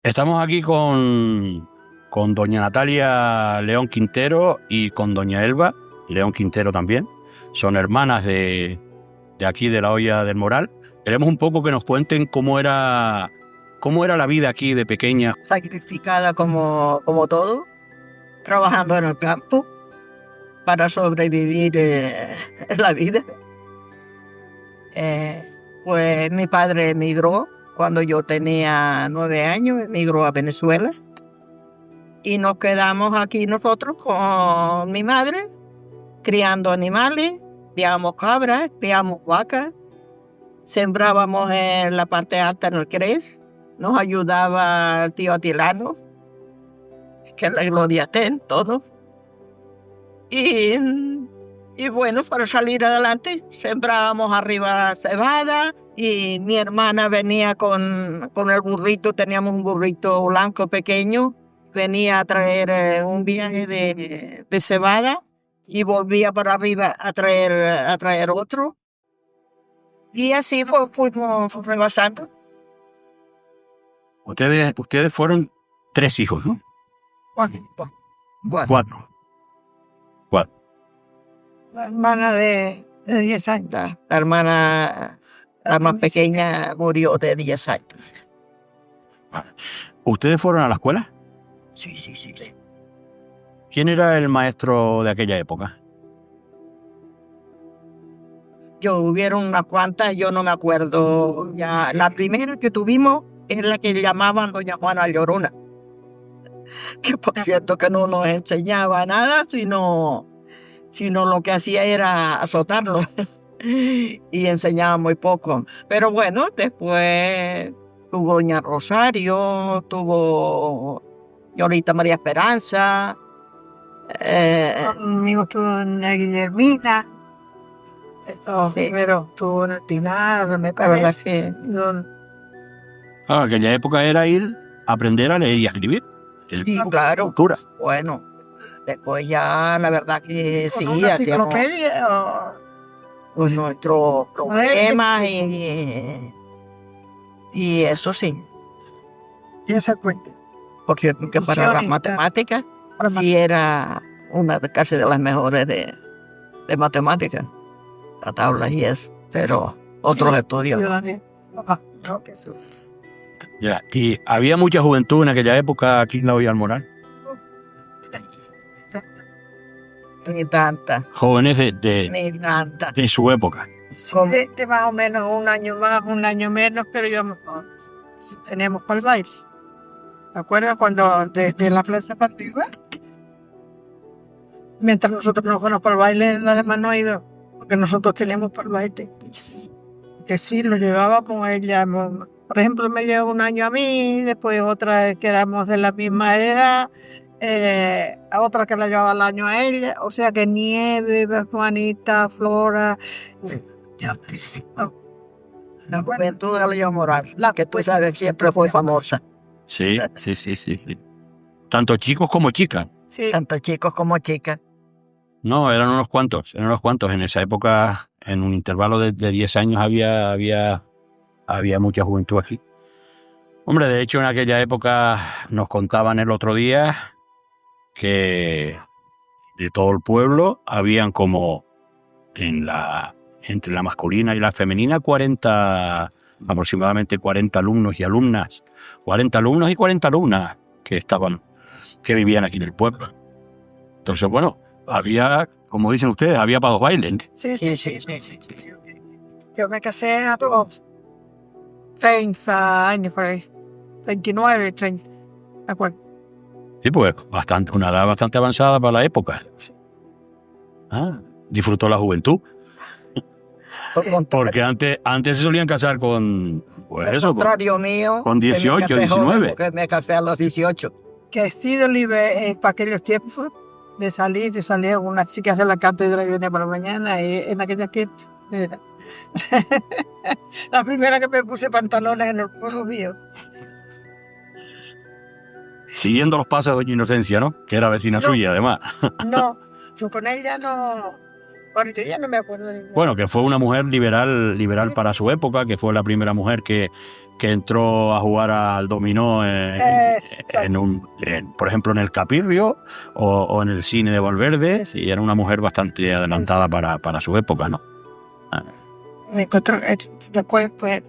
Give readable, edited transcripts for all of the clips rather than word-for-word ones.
Estamos aquí con doña Natalia León Quintero y con doña Elba León Quintero también. Son hermanas de aquí, de la Hoya del Moral. Queremos un poco que nos cuenten cómo era la vida aquí de pequeña. Sacrificada como todo, trabajando en el campo para sobrevivir en la vida. Pues mi padre emigró cuando yo tenía 9 años, emigró a Venezuela y nos quedamos aquí nosotros con mi madre, criando animales, criamos cabras, criamos vacas, sembrábamos en la parte alta en el Cres, nos ayudaba el tío Atilano, que la gloria esté, todos. Y bueno, para salir adelante, sembrábamos arriba cebada y mi hermana venía con el burrito, teníamos un burrito blanco pequeño, venía a traer un viaje de cebada y volvía para arriba a traer otro. Y así fuimos rebasando. Ustedes fueron 3 hijos, ¿no? Cuatro. La hermana de 10 años. La hermana, la más pequeña, murió de 10 años. ¿Ustedes fueron a la escuela? Sí. ¿Quién era el maestro de aquella época? Hubieron unas cuantas, yo no me acuerdo. Ya, la primera que tuvimos es la que llamaban doña Juana Llorona. Que por cierto que no nos enseñaba nada, sino lo que hacía era azotarlo y enseñaba muy poco. Pero bueno, después tuvo doña Rosario, tuvo Llorita María Esperanza, conmigo estuvo doña Guillermina. Sí. Primero estuvo en el Pinar, me parece. Aquella época era ir a aprender a leer y a escribir. Sí, claro. Cultura. Bueno, después ya la verdad que sí, hacíamos nuestros problemas y eso sí. ¿Y esa cuenta? Porque que para las matemáticas sí era una de casi de las mejores de matemáticas, la tabla y eso, pero otros estudios. Ya. Y había mucha juventud en aquella época aquí en la Hoya del Moral. Ni tanta. Jóvenes Ni tanta. de su época. Este más o menos un año más, un año menos, pero yo teníamos para el baile. ¿Te acuerdas cuando de la plaza para arriba? Mientras nosotros nos fuimos para el baile, las demás no iban, porque nosotros teníamos para el baile. Que sí, lo llevábamos ella. Por ejemplo, me llevó un año a mí, después otra que éramos de la misma edad, a otra que la llevaba el año a ella, o sea que Nieve, Juanita, Flora, la juventud de León Moral, la que tú sabes siempre fue famosa. Sí. Tanto chicos como chicas. Sí. Tanto chicos como chicas. No, eran unos cuantos. En esa época, en un intervalo de 10 años había mucha juventud aquí. Hombre, de hecho, en aquella época nos contaban el otro día que de todo el pueblo habían como entre la masculina y la femenina aproximadamente 40 alumnos y alumnas, 40 alumnos y 40 alumnas que vivían aquí en el pueblo. Entonces, bueno, había, como dicen ustedes, había para 2 bailes. Sí. Yo me casé a los 30 años por ahí, 29, 30, ¿de acuerdo? Sí, pues una edad bastante avanzada para la época. Disfrutó la juventud. Porque antes se solían casar con, pues eso, contrario mío, con 18, 19. Porque me casé a los 18. Que he sido libre para aquellos tiempos de salir unas chicas de la cátedra y venía por la mañana y en aquella tiempos. La primera que me puse pantalones en el pueblo mío. Siguiendo los pasos de doña Inocencia, ¿no? Que era vecina suya, además. No, yo con ella no Bueno, yo ya no me acuerdo de ninguna. Bueno, que fue una mujer liberal para su época, que fue la primera mujer que entró a jugar al dominó, por ejemplo, en el Capirrio o en el cine de Valverde. Sí, era una mujer bastante adelantada para su época, ¿no? Me encontró, después, pues,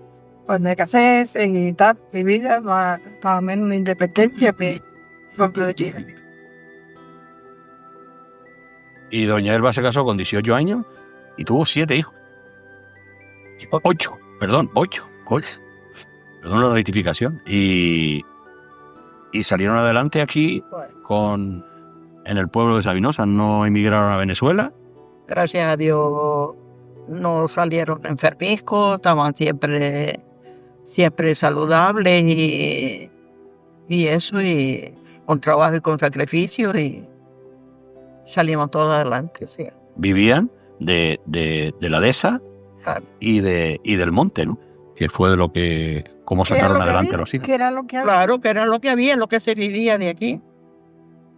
cuando me casé, y tal, mi vida, más o menos una independencia, me rompió de Chile. Y doña Elba se casó con 18 años y tuvo 7 hijos. 8. Perdón, la rectificación. Y salieron adelante aquí en el pueblo de Sabinosa. No emigraron a Venezuela. Gracias a Dios no salieron enfermizcos, estaban siempre saludables y eso, y con trabajo y con sacrificio, y salimos todos adelante, sí. Vivían de la dehesa Claro. y del monte, ¿no? Que fue de lo que cómo sacaron adelante a los hijos. ¿Qué era lo que había? Claro, que era lo que había, lo que se vivía de aquí.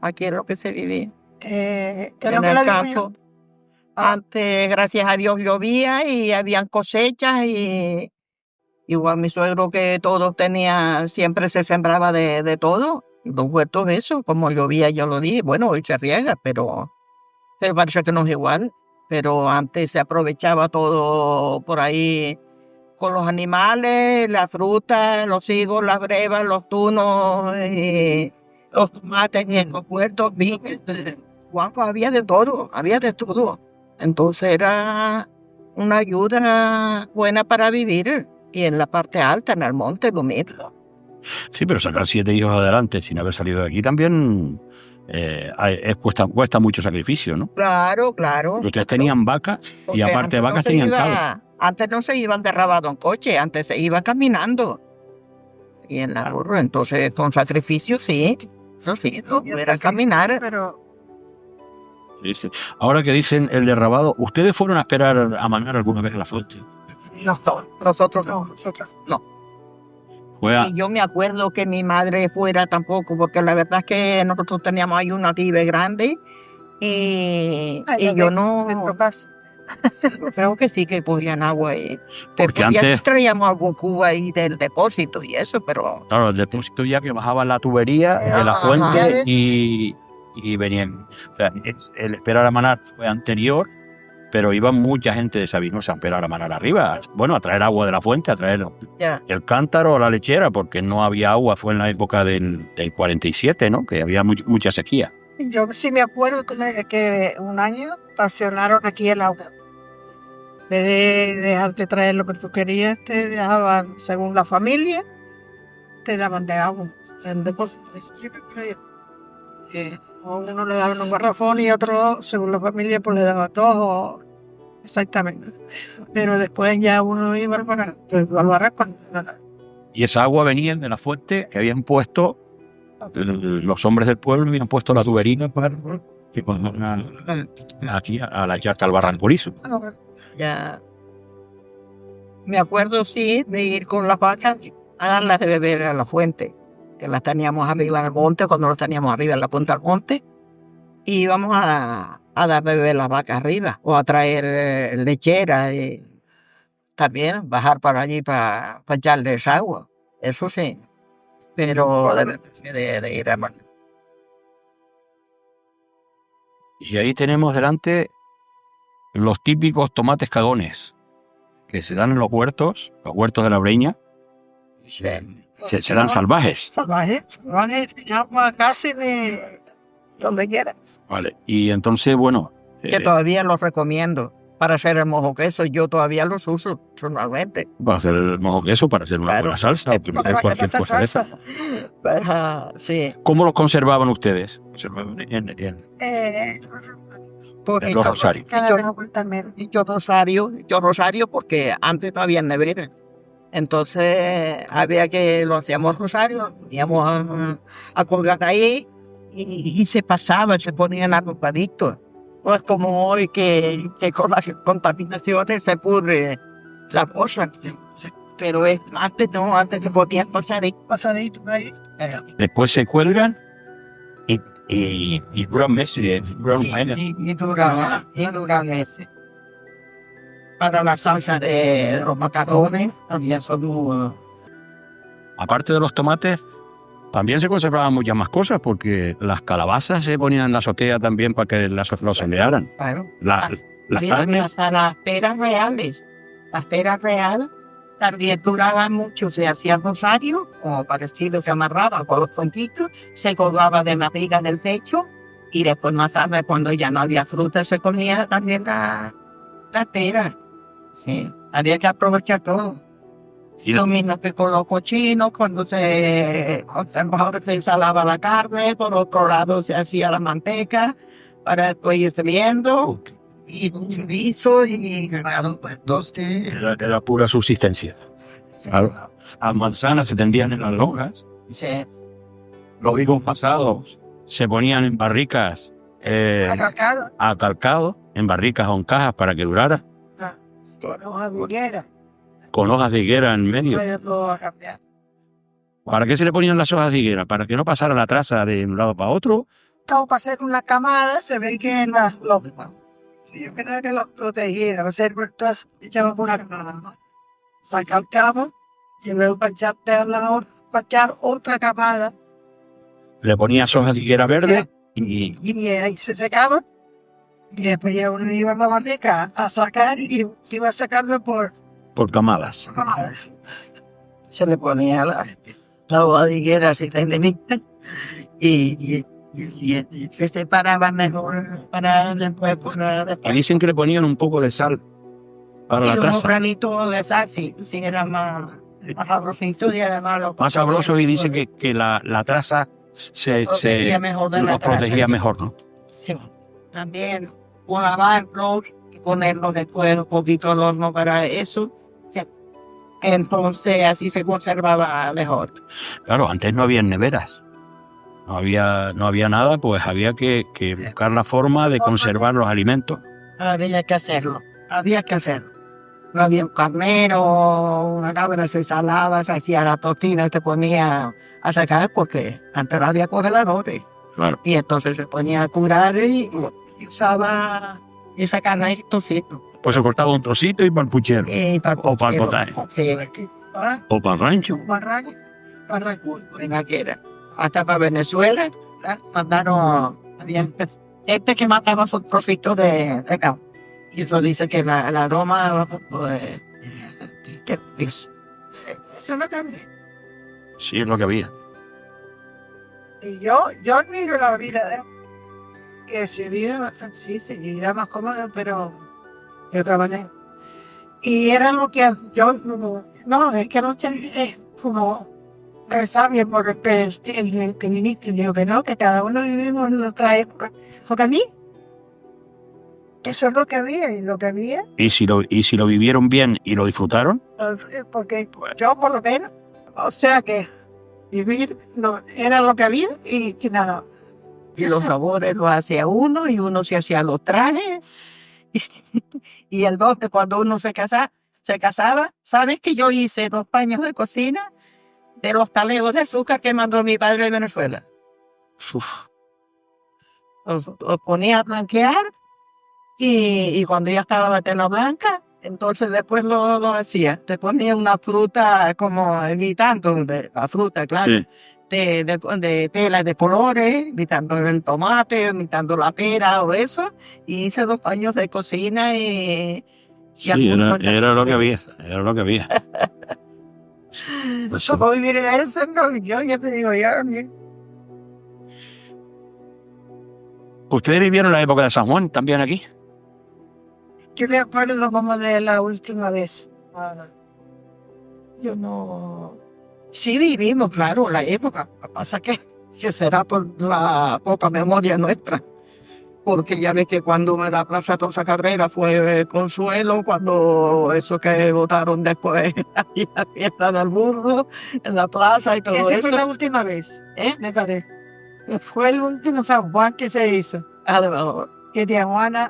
Aquí es lo que se vivía. ¿Qué es lo En que el le digo campo. yo? Antes, gracias a Dios, llovía y habían cosechas, y igual mi suegro, que todos tenía, siempre se sembraba de todo. Los huertos, eso, como llovía, ya lo dije. Bueno, hoy se riega, pero parece que no es igual. Pero antes se aprovechaba todo por ahí con los animales, la fruta, los higos, las brevas, los tunos, los tomates en los huertos, viñas. Guaco, había de todo, había de todo. Entonces era una ayuda buena para vivir. Y en la parte alta, en el monte, lo mismo. Sí, pero sacar 7 hijos adelante sin haber salido de aquí también cuesta mucho sacrificio, ¿no? Claro, claro. Porque ustedes tenían vacas y Porque aparte de antes no vacas se tenían iba- cabras. Antes no se iban derrabados en coche, antes se iban caminando. Y en la burra, entonces con sacrificio, sí. Eso sí, no era caminar. Pero Sí, sí. Ahora que dicen el derrabado, ¿ustedes fueron a esperar a manar alguna vez a la fuente? No, nosotros no, no. nosotros. Fue a- Y yo me acuerdo que mi madre fuera tampoco, porque la verdad es que nosotros teníamos ahí una tibe grande y yo no creo que sí que podían agua. Porque Ya antes- traíamos algún cubo ahí del depósito y eso, pero Claro, el depósito ya que bajaba la tubería de la Ajá. fuente y venían. O sea, el esperar a manar fue anterior, pero iba mucha gente de Sabinosa a esperar a manar arriba. Bueno, a traer agua de la fuente, a traer ya. el cántaro o la lechera, porque no había agua. Fue en la época del 47, ¿no? Que había mucha sequía. Yo sí me acuerdo que un año estacionaron aquí el agua. En vez de dejarte traer lo que tú querías, te dejaban, según la familia, te daban de agua. En depósito. Eso sí me acuerdo. A uno le daban un garrafón y otro, según la familia, pues le daban dos. Exactamente. Pero después ya uno iba al barranco. Y esa agua venía de la fuente que habían puesto, los hombres del pueblo habían puesto la tubería para que pasaran aquí a la charca al Barrancorizo. Ya. Me acuerdo, sí, de ir con las vacas a darlas de beber a la fuente, que las teníamos arriba en el monte, cuando las teníamos arriba en la punta del monte, y íbamos a dar de beber las vacas arriba, o a traer lechera, y también bajar para allí para echarles agua, eso sí, pero de ir a mar. Y ahí tenemos delante los típicos tomates cagones que se dan en los huertos de la Breña. Serán salvajes. Salvajes, agua casi de donde quieras. Vale. Y entonces, bueno, Que todavía los recomiendo para hacer el mojo queso, yo todavía los uso personalmente. para hacer el mojo queso, para hacer una Claro. buena salsa, o para hacer cualquier cosa de esa. Sí, ¿Cómo los conservaban ustedes? Conservaban porque En los rosarios. También. yo rosario porque antes no había nevera. Entonces había que, lo hacíamos rosario, íbamos a colgar ahí y se pasaba, se ponían arropaditos. No es como hoy que con las contaminaciones se pudre la cosa. Pero antes no, antes se podían pasar ahí. Pasadito ahí. Después se cuelgan y duran meses, duran años. Y duraban meses. para la salsa de los macarrones, había solo... Aparte de los tomates, también se conservaban muchas más cosas, porque las calabazas se ponían en la azotea también para que los olearan. Claro. Las Había carnes, hasta las peras reales. Las peras reales también duraban mucho. Se hacía rosario, o parecido, se amarraba con los puntitos, se colgaba de la viga del techo y después más tarde, cuando ya no había fruta, se comía también la pera. Sí, había que aprovechar todo. Y Lo mismo que con los cochinos, cuando se salaba la carne, por otro lado se hacía la manteca para después ir friendo. Y guiso y ganado, pues, era pura subsistencia. Claro. Las manzanas se tendían en las lonjas, sí. los higos pasados se ponían en barricas Acá, acalcados, en barricas o en cajas para que durara, con hojas de higuera, con hojas de higuera en medio. todo a cambiar. ¿Para qué se le ponían las hojas de higuera? Para que no pasara la traza de un lado para otro. Todo para hacer una camada, se ve que yo creo que los protegieron, hacer entonces echamos una camada, saca el cabo y luego para echar otra camada Le ponías hojas de higuera verde y y ahí se secaban y después ya uno iba a la barrica a sacar y se iba sacando por por camadas. camadas. Se le ponía la hoja de higuera así lentamente y se separaba mejor para después poner... Y dicen que le ponían un poco de sal para Sí, la unos traza. granitos de sal, sí era más sabrosito y además Más sabrosos, y dicen que la traza se protegía mejor de la los protegía traza, sí. mejor, ¿no? Sí. También lavarlo y ponerlo después un poquito al horno para eso. Entonces así se conservaba mejor. Claro, antes no había neveras. No había nada, pues había que buscar la forma de conservar los alimentos. Había que hacerlo. No había un carnero, una cabra se salaba, se hacía la tortilla, se ponía a sacar porque antes no había congeladores. Claro. Y entonces se ponía a curar y se usaba esa carne y tocito. Pues se cortaba un trocito y para el puchero. O para el potaje. Sí, O para el rancho. Barranco. en aquella. Hasta para Venezuela mandaron, este que mataba su trocito de campo. Y eso dice que el aroma, pues, que es. Eso no cambia. Sí, es lo que había. Y yo admiro la vida de él, que se vive, sí, seguirá más cómodo, pero de otra manera. Y era lo que yo, no, es que no es como el sabio por el que viniste, digo que no, que cada uno vivimos en nuestra época. Porque a mí, eso es lo que había, y lo que había, Y si lo vivieron bien y lo disfrutaron, porque yo por lo menos, o sea que vivir era lo que había y nada. Y los sabores los hacía uno y uno se hacía los trajes. Y el bote, cuando uno se casaba, ¿sabes que yo hice 2 paños de cocina de los talegos de azúcar que mandó mi padre de Venezuela? uf, Los ponía a blanquear y cuando ya estaba la tela blanca, entonces después lo hacía. Te ponía una fruta como evitando la fruta, claro. sí. De tela de colores, imitando el tomate, imitando la pera o eso, y hice 2 paños de cocina y Sí, era lo que había. Era lo que había. Pues sí. ¿Cómo vivir en eso? No, yo ya te digo, ya también. ¿Ustedes vivieron la época de San Juan también aquí? Yo me acuerdo como de la última vez. yo no... Sí vivimos, claro, la época. Lo que pasa que será por la poca memoria nuestra. Porque ya ves que cuando la Plaza Tosa Cabrera fue Consuelo, cuando eso que votaron después, ahí la fiesta del burro, en la plaza y todo Esa eso. fue la última vez, ¿Eh? me parece. Fue el último San Juan que se hizo. A lo mejor. Que tía Juana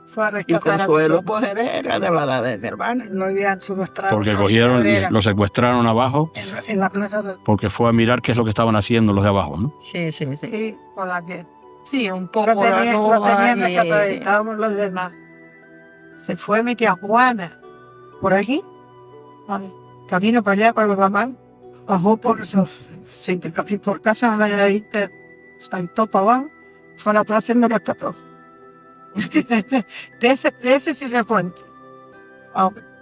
fue a Y rescatar a Consuelo, los pues era de la edad de mi hermana. no habían secuestrado. Porque a cogieron, Cabrera lo secuestraron abajo, en la plaza de... porque fue a mirar qué es lo que estaban haciendo los de abajo, ¿no? Sí. Sí, con la que Sí, un lo poco tenían la rescatado, estábamos los demás. se fue mi tía Juana por aquí, al camino para allá, para mamá, bajó por esos sitios, casi por casa, donde ahí saltó para abajo, fue a la plaza y me rescató. de ese sí me cuento.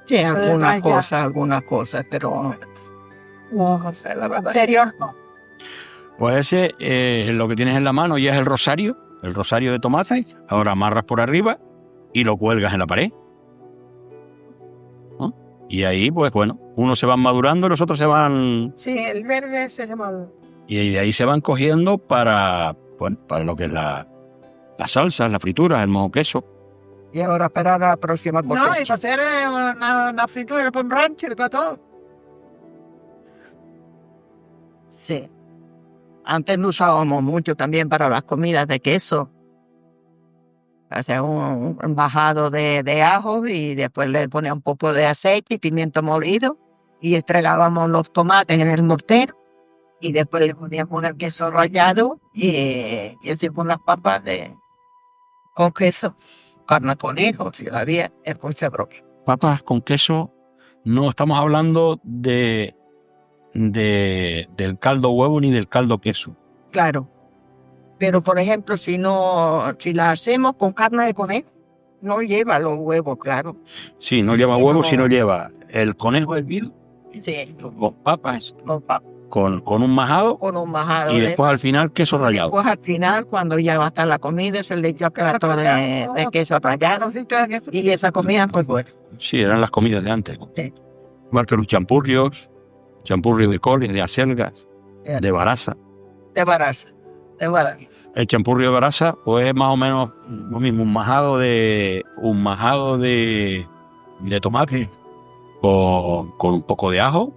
Sí, algunas Allá. cosas, pero No, sé, la verdad. anterior no. Pues ese, lo que tienes en la mano ya es el rosario de tomate. Ahora amarras por arriba y lo cuelgas en la pared. ¿No? Y ahí, pues bueno, unos se van madurando, los otros se van... Sí, el verde ese se llama. Y de ahí se van cogiendo para, bueno, para lo que es las salsas, las frituras, el mojo queso. Y ahora esperar a la próxima No, y cosecha. para hacer una fritura para un rancho y para todo. Sí. Antes lo usábamos mucho también para las comidas de queso. Hacía un bajado de ajo y después le ponía un poco de aceite y pimiento molido y estregábamos los tomates en el mortero y después le poníamos el queso rallado y hacíamos las papas con queso, carne de conejo, si la había, es muy sabroso. Papas con queso, no estamos hablando del caldo huevo ni del caldo queso. Claro. Pero, por ejemplo, si la hacemos con carne de conejo, no lleva los huevos, claro. Sí, no lleva Sí, huevo, no. sino lleva el conejo hervido, Sí, con papas, con con un majado un majado. y después al final queso rallado. Después, al final, cuando ya va a estar la comida, se le echa plato de queso rallado. Y esa comida, pues bueno. Sí, eran las comidas de antes. Sí. Igual que los champurrios de coles, de acelgas, de baraza. De baraza. El champurrio de baraza, pues es más o menos lo mismo, un majado de tomate con un poco de ajo.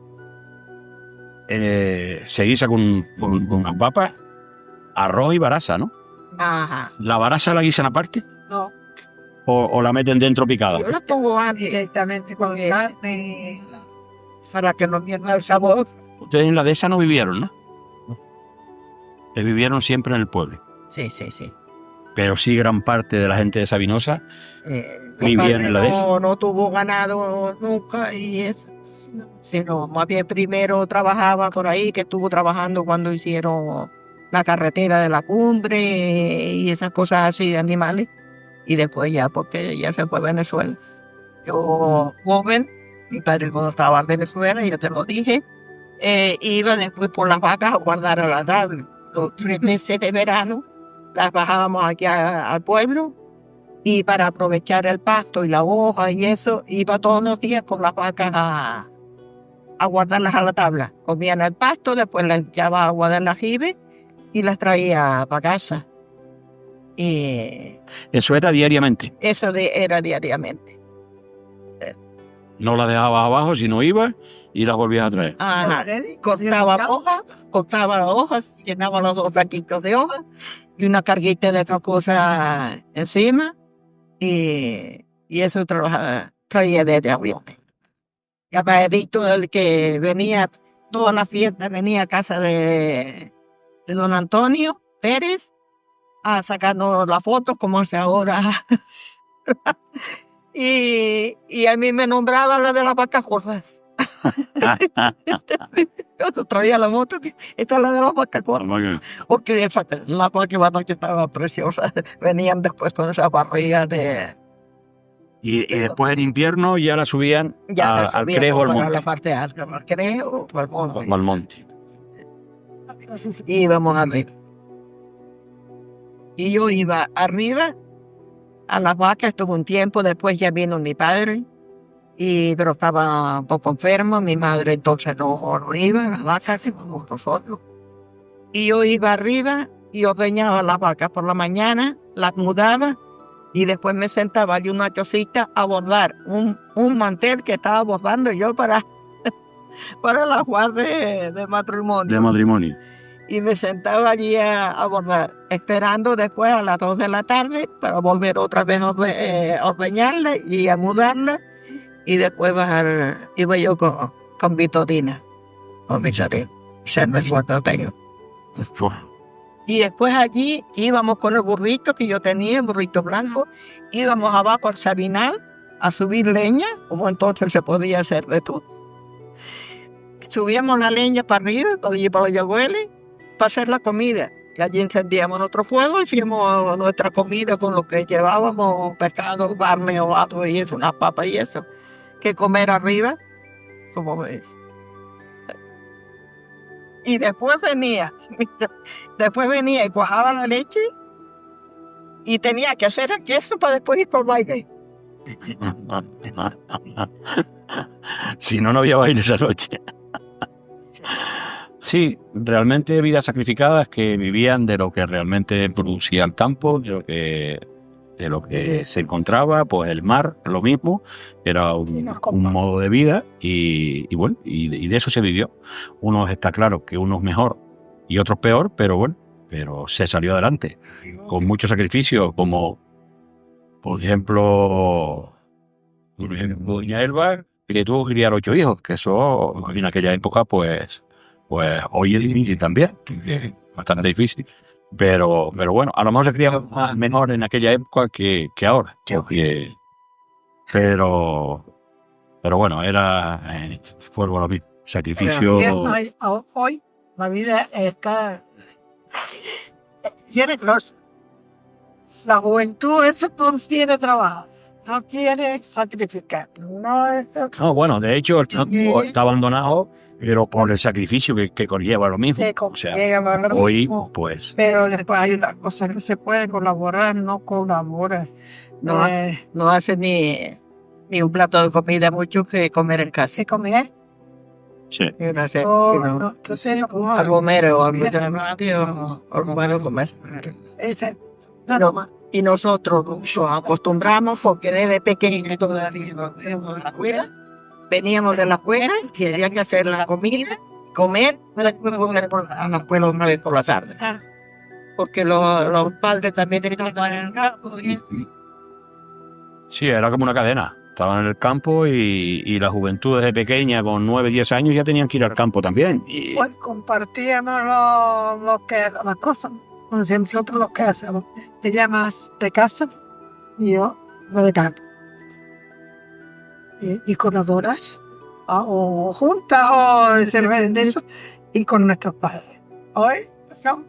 Se guisa con unas papas, arroz y baraza, ¿no? Ajá. ¿La baraza la guisan aparte No, o la meten dentro picada? Yo la pongo antes directamente con carne. para que no pierda el sabor. Ustedes en la dehesa no vivieron, ¿no? Ustedes vivieron siempre en el pueblo. Sí. Pero sí gran parte de la gente de Sabinosa Mi vivían padre en la dehesa. no tuvo ganado nunca y eso, sino más bien primero trabajaba por ahí, que estuvo trabajando cuando hicieron la carretera de la cumbre y esas cosas así de animales, y después ya, porque ya se fue a Venezuela. Yo, joven, mi padre cuando estaba en Venezuela, ya te lo dije, iba después por las vacas a guardar a la tabla. Los 3 meses de verano las bajábamos aquí al pueblo y para aprovechar el pasto y la hoja y eso, iba todos los días con las vacas a guardarlas a la tabla. Comían el pasto, después las echaba agua del aljibe y las traía para casa. Y Eso era diariamente. eso era diariamente. No la dejabas abajo, sino ibas y las volvías a traer. Ajá. Cortaba las hojas, llenaba los 2 saquitos de hojas y una carguita de otra cosa encima y eso traía de avión. Ya me he visto el que venía toda la fiesta, venía a casa de don Antonio Pérez a sacarnos las fotos como hace ahora. y a mí me nombraba la de las vacas gordas. Yo traía la moto, que esta es la de las vacas gordas. Porque las vacas que estaban preciosas venían después con esa barriga de... Y después en invierno ya la subían al Crejo o al a monte. la parte alta, al Crejo o al monte. O al monte. Y íbamos arriba. Y yo iba arriba a las vacas, estuve un tiempo, después ya vino mi padre, pero estaba un poco enfermo, mi madre entonces no iba a las vacas, íbamos nosotros. Y yo iba arriba y ordeñaba las vacas por la mañana, las mudaba y después me sentaba allí una chocita a bordar un mantel que estaba bordando yo para la guardia de matrimonio. De matrimonio. Y me sentaba allí a bordar, esperando después a las 2 de la tarde para volver otra vez a ordeñarla y a mudarla. Y después iba yo con Vitorina. Con Vitorina. Se me fue, no tengo. Y después allí íbamos con el burrito que yo tenía, el burrito blanco. Íbamos abajo al Sabinal a subir leña, como entonces se podía hacer de todo. Subíamos la leña para arriba, para los abuelos, para hacer la comida. Y allí encendíamos otro fuego, hacíamos nuestra comida con lo que llevábamos, pescado, carne o gato y eso, unas papas y eso. Que comer arriba, como ves. Y después venía y cuajaba la leche y tenía que hacer el queso para después ir por baile. Si no, no había baile esa noche. Sí, realmente vidas sacrificadas que vivían de lo que realmente producía el campo, de lo que se encontraba, pues el mar, lo mismo, era un modo de vida y bueno, y de eso se vivió. Unos está claro que unos mejor y otros peor, pero bueno, pero se salió adelante con mucho sacrificio, como por ejemplo doña Elba, que tuvo que criar 8 hijos, que eso en aquella época pues hoy es difícil también, bastante difícil. Pero bueno, a lo mejor se cría más menor en aquella época que ahora. Pero bueno, fue lo mismo. Sacrificio. Hoy la vida está tiene cosas. La juventud eso no quiere trabajar, no quiere sacrificar. No, bueno, de hecho el campo está abandonado, pero por el sacrificio que conlleva lo mismo. O sea, hoy, pues... Pero después hay una cosa que se puede colaborar, no colabora. No hace ni un plato de comida mucho que comer en casa. ¿Se come? Sí. Entonces no puedo a comer o a bueno comer. Y nosotros nos acostumbramos porque desde pequeños todavía íbamos a la escuela. Veníamos de la escuela, querían que hacer la comida, comer, para después volver a la escuela una vez por la tarde. Porque los padres también tenían que estar en el campo. Sí, era como una cadena. Estaban en el campo y la juventud desde pequeña, con 9, 10 años, ya tenían que ir al campo también. Pues compartíamos las cosas. Nosotros lo que hacemos. Ella más de casa y yo lo de campo. Y colaboras o juntas o se ven eso y con nuestros padres. Hoy, no,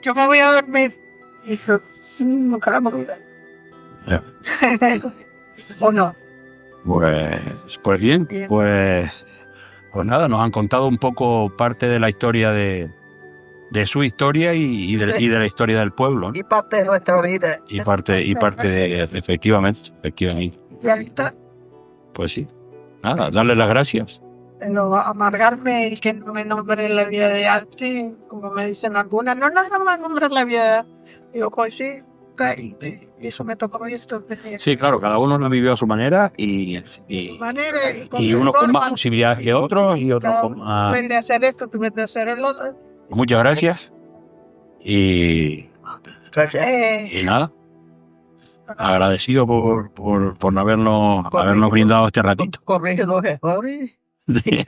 yo me voy a dormir y no queremos olvidar. ¿O no? Pues bien, pues nada, nos han contado un poco parte de la historia de su historia y de la historia del pueblo, ¿no? Y parte de nuestra vida. Y parte de, efectivamente. Y ahorita, pues sí, nada, darle las gracias. no amargarme y que no me nombre la vida de antes, como me dicen algunas, no me nombres la vida. Digo, pues sí, y eso me tocó esto. Sí, claro, cada uno lo vivió a su manera y unos con más posibilidades que otros y otros con más. Tú ves de hacer esto, tú ves de hacer el otro. Muchas gracias y nada, agradecido por habernos brindado este ratito. Corrige los errores. Sí.